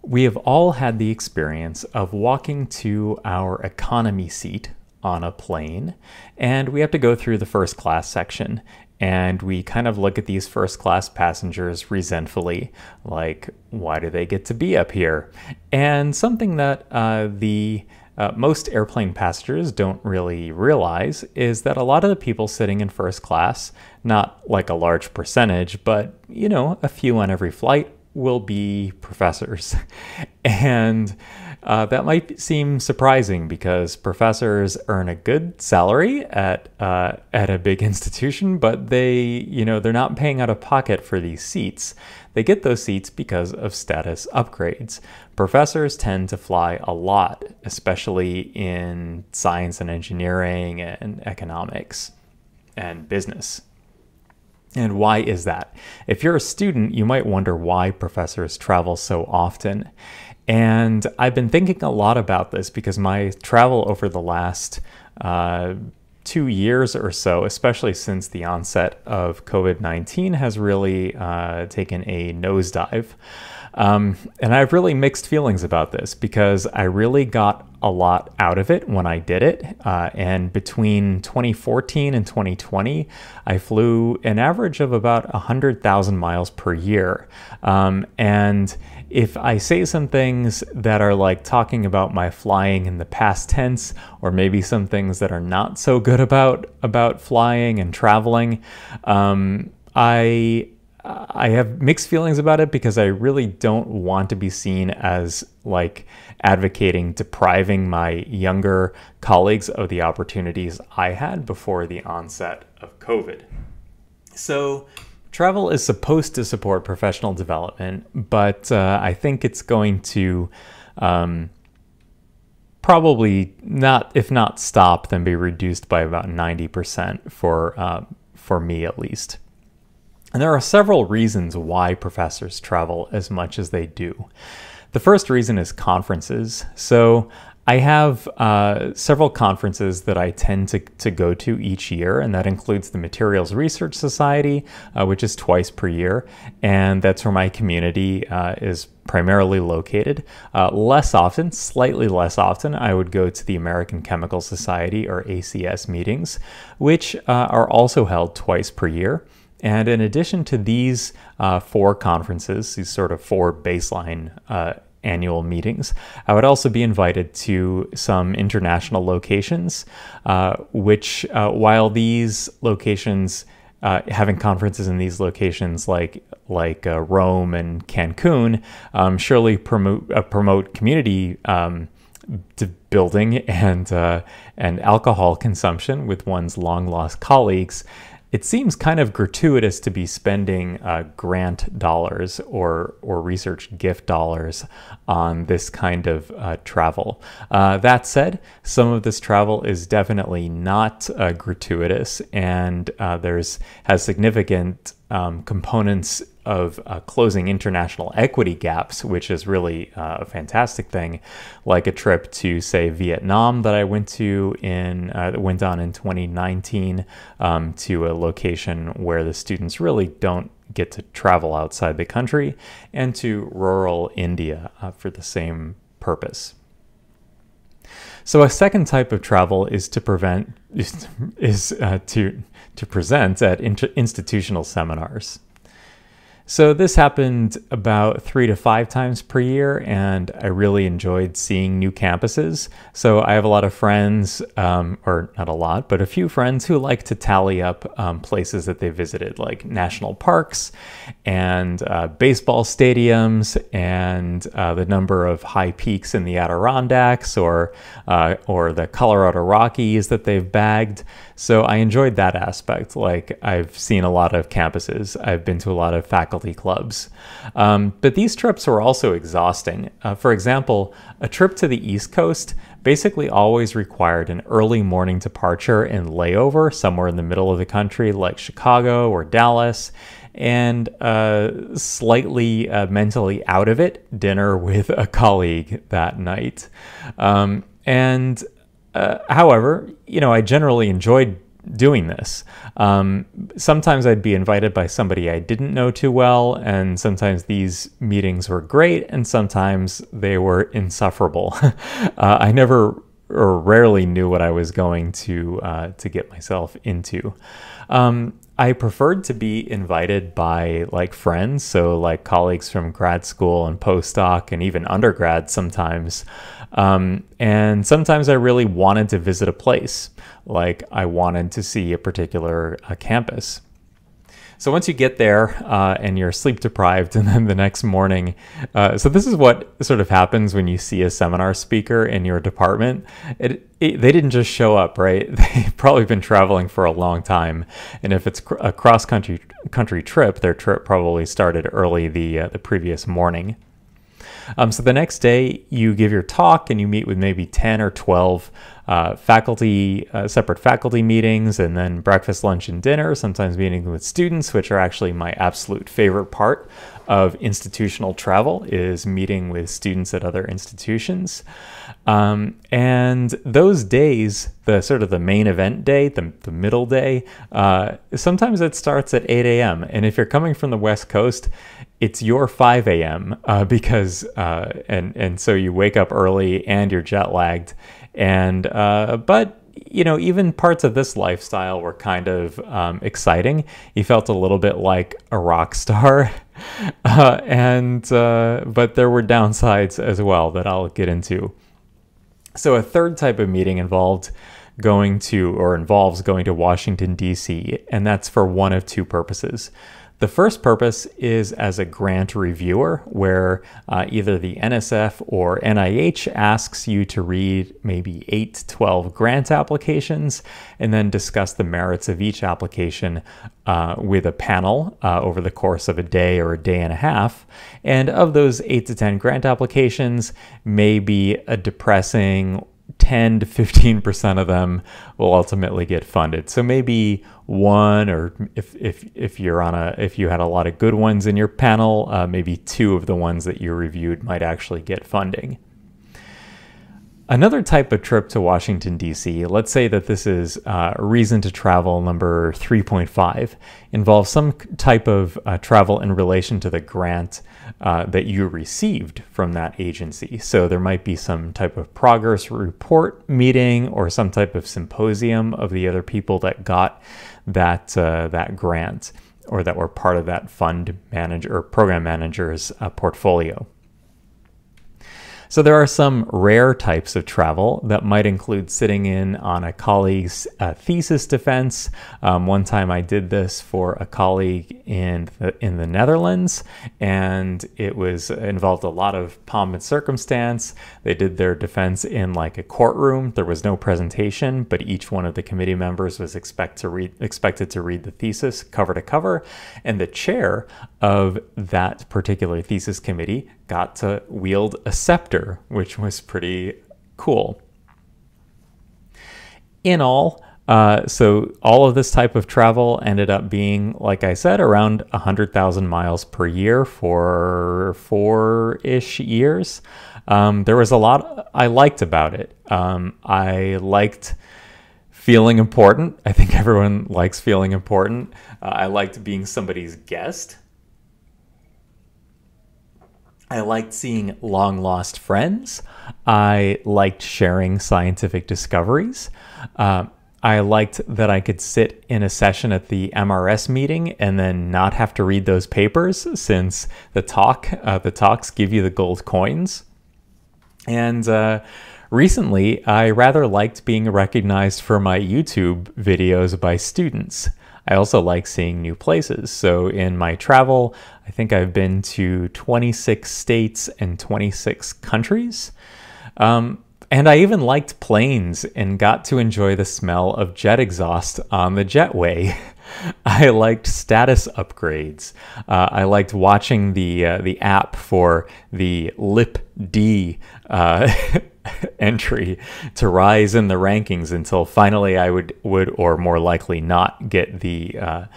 We have all had the experience of walking to our economy seat on a plane, and we have to go through the first class section. And we kind of look at these first class passengers resentfully, like, why do they get to be up here? And something that the most airplane passengers don't really realize is that a lot of the people sitting in first class, not like a large percentage, but, you know, a few on every flight, will be professors. And that might seem surprising because professors earn a good salary at a big institution, but they're not paying out of pocket for these seats. They get those seats because of status upgrades. Professors tend to fly a lot, especially in science and engineering and economics and business. And why is that? If you're a student, you might wonder why professors travel so often. And I've been thinking a lot about this because my travel over the last 2 years or so, especially since the onset of COVID-19, has really taken a nosedive. And I have really mixed feelings about this because I really got a lot out of it when I did it. And between 2014 and 2020, I flew an average of about 100,000 miles per year. And if I say some things that are like talking about my flying in the past tense, or maybe some things that are not so good about flying and traveling, I have mixed feelings about it because I really don't want to be seen as like advocating depriving my younger colleagues of the opportunities I had before the onset of COVID. So travel is supposed to support professional development, but I think it's going to probably not, if not stop, then be reduced by about 90% for me at least. And there are several reasons why professors travel as much as they do. The first reason is conferences. So I have several conferences that I tend to go to each year, and that includes the Materials Research Society, which is twice per year, and that's where my community is primarily located. Less often, slightly less often, I would go to the American Chemical Society, or ACS meetings, which are also held twice per year. And in addition to these 4 conferences, these sort of 4 baseline annual meetings, I would also be invited to some international locations, which while these locations, having conferences in these locations like Rome and Cancun, surely promote community building and alcohol consumption with one's long lost colleagues. It seems kind of gratuitous to be spending grant dollars or research gift dollars on this kind of travel. That said, some of this travel is definitely not gratuitous, and has significant components of closing international equity gaps, which is really a fantastic thing, like a trip to, say, Vietnam that I went on in 2019 to a location where the students really don't get to travel outside the country, and to rural India for the same purpose. So a second type of travel is to present at institutional seminars. So this happened about 3 to 5 times per year, and I really enjoyed seeing new campuses. So I have a lot of friends, or not a lot, but a few friends who like to tally up places that they visited, like national parks and baseball stadiums, and the number of high peaks in the Adirondacks or the Colorado Rockies that they've bagged. So I enjoyed that aspect. Like, I've seen a lot of campuses. I've been to a lot of faculty clubs. But these trips were also exhausting. For example, a trip to the East Coast basically always required an early morning departure and layover somewhere in the middle of the country, like Chicago or Dallas, and slightly mentally out of it, dinner with a colleague that night. However, I generally enjoyed doing this. Sometimes I'd be invited by somebody I didn't know too well, and sometimes these meetings were great, and sometimes they were insufferable. I never or rarely knew what I was going to get myself into. I preferred to be invited by like friends, so like colleagues from grad school and postdoc and even undergrad sometimes. And sometimes I really wanted to visit a place, like I wanted to see a particular campus. So once you get there and you're sleep deprived, and then the next morning, so this is what sort of happens when you see a seminar speaker in your department. They didn't just show up, right? They've probably been traveling for a long time, and if it's a cross-country trip, their trip probably started early the previous morning. So the next day, you give your talk and you meet with maybe 10 or 12 separate faculty meetings, and then breakfast, lunch, and dinner, sometimes meeting with students, which are actually my absolute favorite part of institutional travel, is meeting with students at other institutions. And those days, the sort of the main event day, the middle day, sometimes it starts at 8 a.m. And if you're coming from the West Coast, it's your 5 a.m. Because and so you wake up early and you're jet lagged. And but you know, even parts of this lifestyle were kind of exciting. You felt a little bit like a rock star. But there were downsides as well that I'll get into. So a third type of meeting involves going to Washington, D.C., and that's for one of two purposes. The first purpose is as a grant reviewer, where either the NSF or NIH asks you to read maybe 8 to 12 grant applications and then discuss the merits of each application with a panel over the course of a day or a day and a half. And of those 8 to 10 grant applications, maybe a depressing 10 to 15% of them will ultimately get funded. So maybe one, or if you had a lot of good ones in your panel, maybe 2 of the ones that you reviewed might actually get funding. Another type of trip to Washington, D.C., let's say that this is reason to travel number 3.5, involves some type of travel in relation to the grant that you received from that agency. So there might be some type of progress report meeting or some type of symposium of the other people that got that grant or that were part of that fund manager or program manager's portfolio. So there are some rare types of travel that might include sitting in on a colleague's thesis defense. One time I did this for a colleague in the Netherlands, and it involved a lot of pomp and circumstance. They did their defense in like a courtroom. There was no presentation, but each one of the committee members was expected to read the thesis cover to cover, and the chair of that particular thesis committee got to wield a scepter, which was pretty cool. In all, so all of this type of travel ended up being, like I said, around 100,000 miles per year for 4-ish years. There was a lot I liked about it. I liked feeling important. I think everyone likes feeling important. I liked being somebody's guest. I liked seeing long-lost friends. I liked sharing scientific discoveries. I liked that I could sit in a session at the MRS meeting and then not have to read those papers, since the talks give you the gold coins. And recently, I rather liked being recognized for my YouTube videos by students. I also like seeing new places. So in my travel, I think I've been to 26 states and 26 countries. And I even liked planes and got to enjoy the smell of jet exhaust on the jetway. I liked status upgrades. I liked watching the app for the LipD entry to rise in the rankings until finally I would or more likely not get the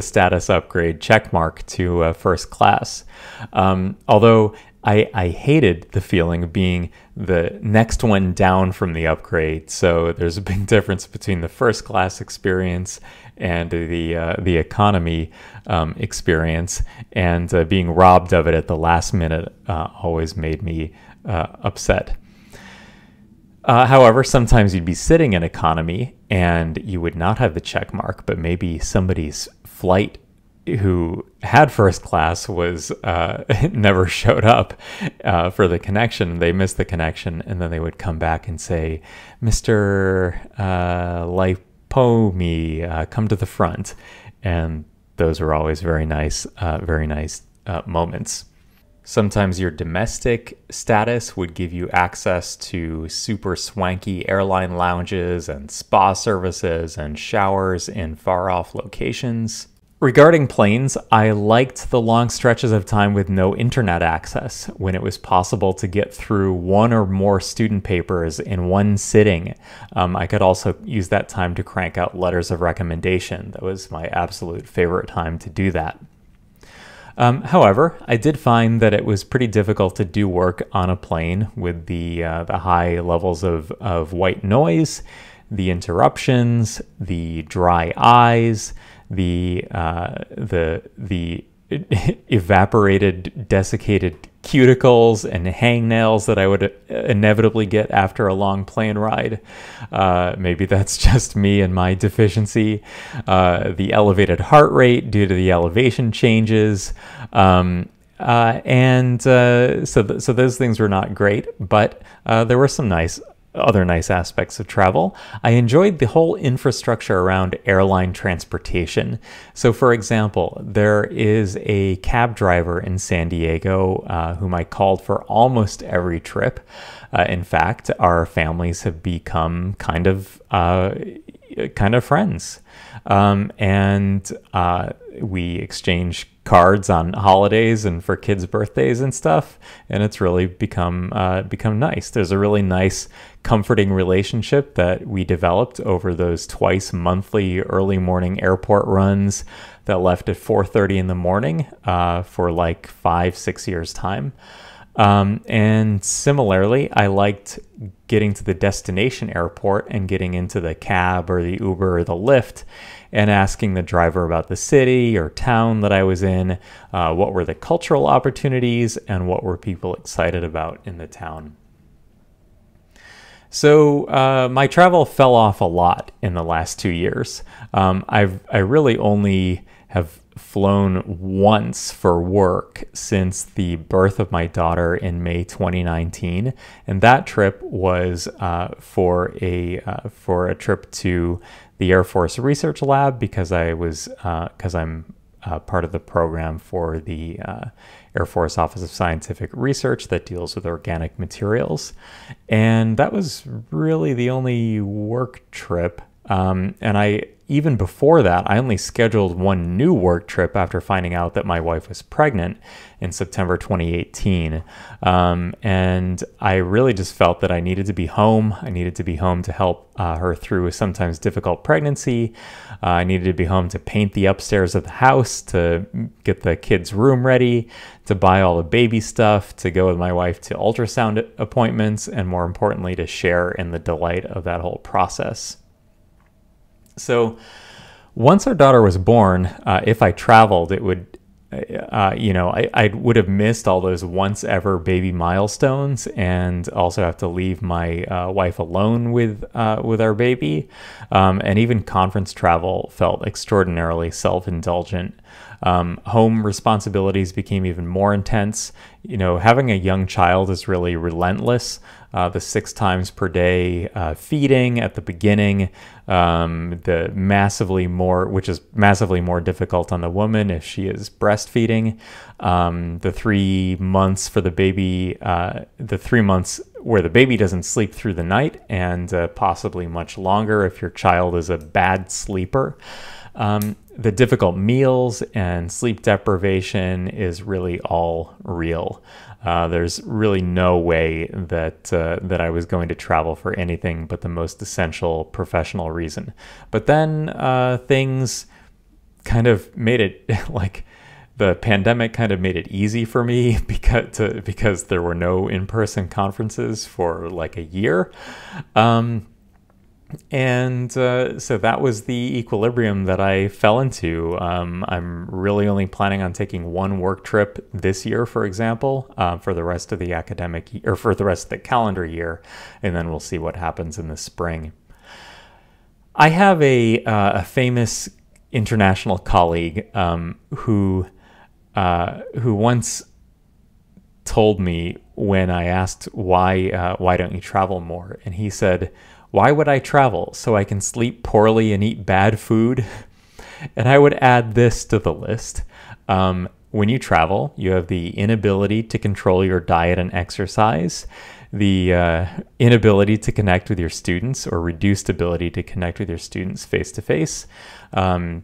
status upgrade check mark to first class. Although I hated the feeling of being the next one down from the upgrade. So there's a big difference between the first class experience and the economy experience, and being robbed of it at the last minute always made me upset. However, sometimes you'd be sitting in economy and you would not have the check mark, but maybe somebody's flight who had first class was never showed up for the connection. They missed the connection, and then they would come back and say, "Mr. Lipomi, come to the front." And those were always very nice moments. Sometimes your domestic status would give you access to super swanky airline lounges and spa services and showers in far-off locations. Regarding planes, I liked the long stretches of time with no internet access, when it was possible to get through one or more student papers in one sitting. I could also use that time to crank out letters of recommendation. That was my absolute favorite time to do that. However, I did find that it was pretty difficult to do work on a plane with the high levels of white noise, the interruptions, the dry eyes, the evaporated, desiccated cuticles and hangnails that I would inevitably get after a long plane ride. Maybe that's just me and my deficiency. The elevated heart rate due to the elevation changes. So those things were not great, but there were some other nice aspects of travel. I enjoyed the whole infrastructure around airline transportation. So for example, there is a cab driver in San Diego whom I called for almost every trip. In fact, our families have become kind of friends. We exchange cards on holidays and for kids' birthdays and stuff, and it's really become nice. There's a really nice, comforting relationship that we developed over those twice monthly early morning airport runs that left at 4:30 in the morning for like 5-6 years time. And similarly, I liked getting to the destination airport and getting into the cab or the Uber or the Lyft and asking the driver about the city or town that I was in, what were the cultural opportunities, and what were people excited about in the town. So my travel fell off a lot in the last 2 years. I really only have flown once for work since the birth of my daughter in May 2019, and that trip was for a trip to the Air Force Research Lab because I'm part of the program for the Air Force Office of Scientific Research that deals with organic materials, and that was really the only work trip. Even before that, I only scheduled one new work trip after finding out that my wife was pregnant in September 2018. And I really just felt that I needed to be home. I needed to be home to help her through a sometimes difficult pregnancy. I needed to be home to paint the upstairs of the house, to get the kids' room ready, to buy all the baby stuff, to go with my wife to ultrasound appointments, and more importantly, to share in the delight of that whole process. So once our daughter was born, if I traveled, it would, I would have missed all those once ever baby milestones, and also have to leave my wife alone with our baby. And even conference travel felt extraordinarily self-indulgent. Home responsibilities became even more intense. Having a young child is really relentless. The 6 times per day feeding at the beginning, which is massively more difficult on the woman if she is breastfeeding. The 3 months for the baby, the 3 months where the baby doesn't sleep through the night, and possibly much longer if your child is a bad sleeper. The difficult meals and sleep deprivation is really all real. There's really no way that I was going to travel for anything but the most essential professional reason. But then things kind of made it like the pandemic kind of made it easy for me because there were no in-person conferences for like a year. So that was the equilibrium that I fell into. I'm really only planning on taking one work trip this year, for example, for the rest of the or for the rest of the calendar year, and then we'll see what happens in the spring. I have a famous international colleague who once told me when I asked why don't you travel more, and he said, "Why would I travel? So I can sleep poorly and eat bad food?" And I would add this to the list. When you travel, you have the inability to control your diet and exercise, the inability to connect with your students, or reduced ability to connect with your students face-to-face,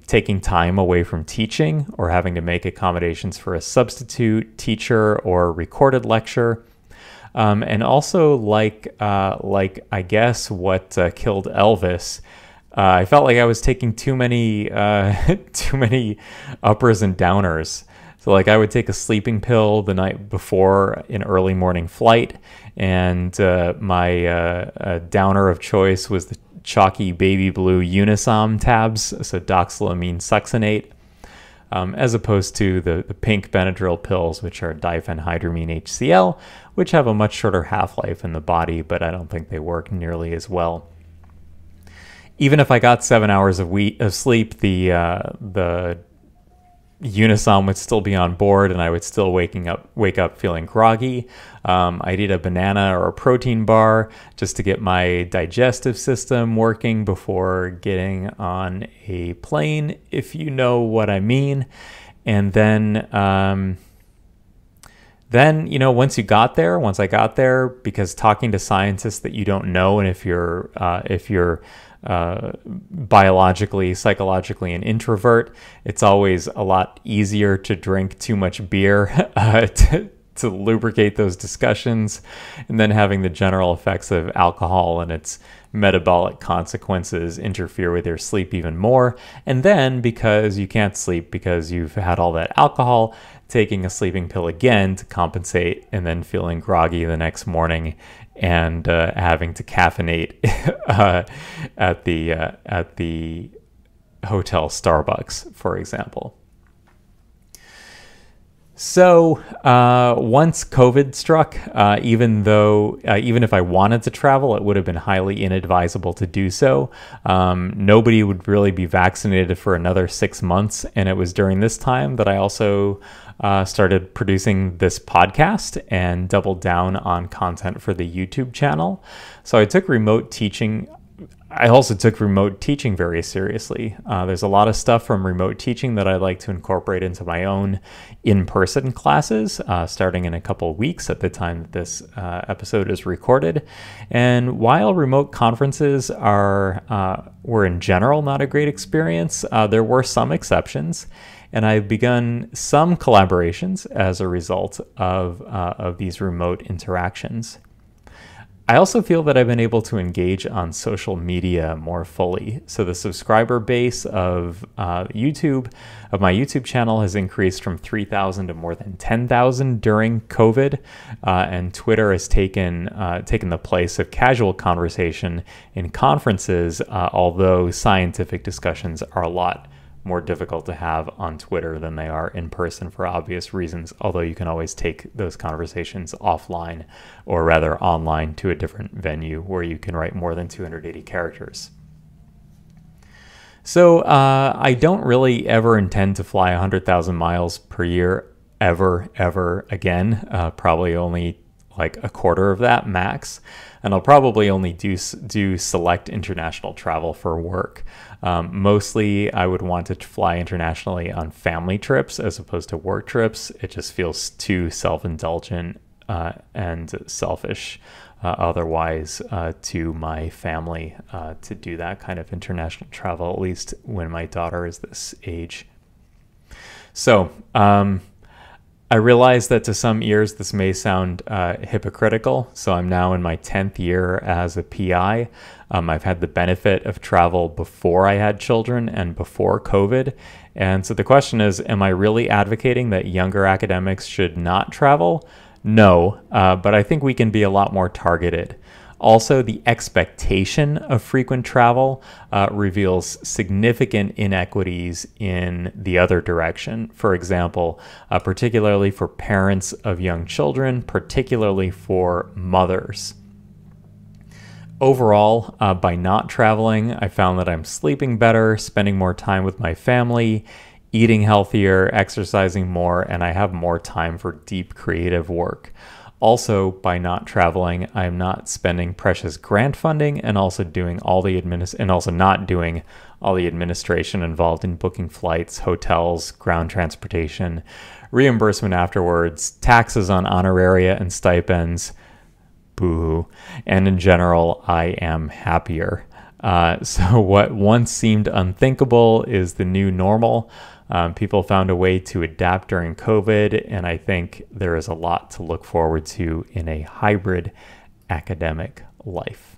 taking time away from teaching or having to make accommodations for a substitute teacher or recorded lecture. And also, like I guess what killed Elvis, I felt like I was taking too many too many uppers and downers. So like I would take a sleeping pill the night before an early morning flight, and my downer of choice was the chalky baby blue Unisom tabs, so doxylamine succinate. As opposed to the pink Benadryl pills, which are diphenhydramine HCl, which have a much shorter half-life in the body, but I don't think they work nearly as well. Even if I got 7 hours of sleep, the Unisom would still be on board, and I would still wake up feeling groggy. I'd eat a banana or a protein bar just to get my digestive system working before getting on a plane, if you know what I mean. And then once I got there, because talking to scientists that you don't know, and if you're biologically, psychologically an introvert, it's always a lot easier to drink too much beer to lubricate those discussions, and then having the general effects of alcohol and its metabolic consequences interfere with your sleep even more. And then, because you can't sleep because you've had all that alcohol, taking a sleeping pill again to compensate, and then feeling groggy the next morning, and having to caffeinate at the hotel Starbucks, for example. So once COVID struck, even if I wanted to travel, it would have been highly inadvisable to do so. Nobody would really be vaccinated for another 6 months, and it was during this time that I also started producing this podcast and doubled down on content for the YouTube channel. So I took remote teaching. I also took remote teaching very seriously. There's a lot of stuff from remote teaching that I'd like to incorporate into my own in-person classes, starting in a couple of weeks at the time that this episode is recorded. And while remote conferences were in general not a great experience, there were some exceptions. And I've begun some collaborations as a result of these remote interactions. I also feel that I've been able to engage on social media more fully. So the subscriber base of my YouTube channel has increased from 3,000 to more than 10,000 during COVID, and Twitter has taken the place of casual conversation in conferences, although scientific discussions are a lot more difficult to have on Twitter than they are in person for obvious reasons, although you can always take those conversations offline, or rather online, to a different venue where you can write more than 280 characters. So I don't really ever intend to fly 100,000 miles per year ever again, probably only like a quarter of that max. And I'll probably only do select international travel for work. Mostly I would want to fly internationally on family trips as opposed to work trips. It just feels too self-indulgent and selfish otherwise to my family to do that kind of international travel, at least when my daughter is this age. So I realize that to some ears this may sound hypocritical. So I'm now in my 10th year as a PI. I've had the benefit of travel before I had children and before COVID. And so the question is, am I really advocating that younger academics should not travel? No, but I think we can be a lot more targeted. Also, the expectation of frequent travel reveals significant inequities in the other direction. For example, particularly for parents of young children, particularly for mothers. Overall, by not traveling, I found that I'm sleeping better, spending more time with my family, eating healthier, exercising more, and I have more time for deep creative work. Also, by not traveling, I'm not spending precious grant funding and also doing all the not doing all the administration involved in booking flights, hotels, ground transportation, reimbursement afterwards, taxes on honoraria and stipends. Boo. And in general, I am happier. So what once seemed unthinkable is the new normal. People found a way to adapt during COVID, and I think there is a lot to look forward to in a hybrid academic life.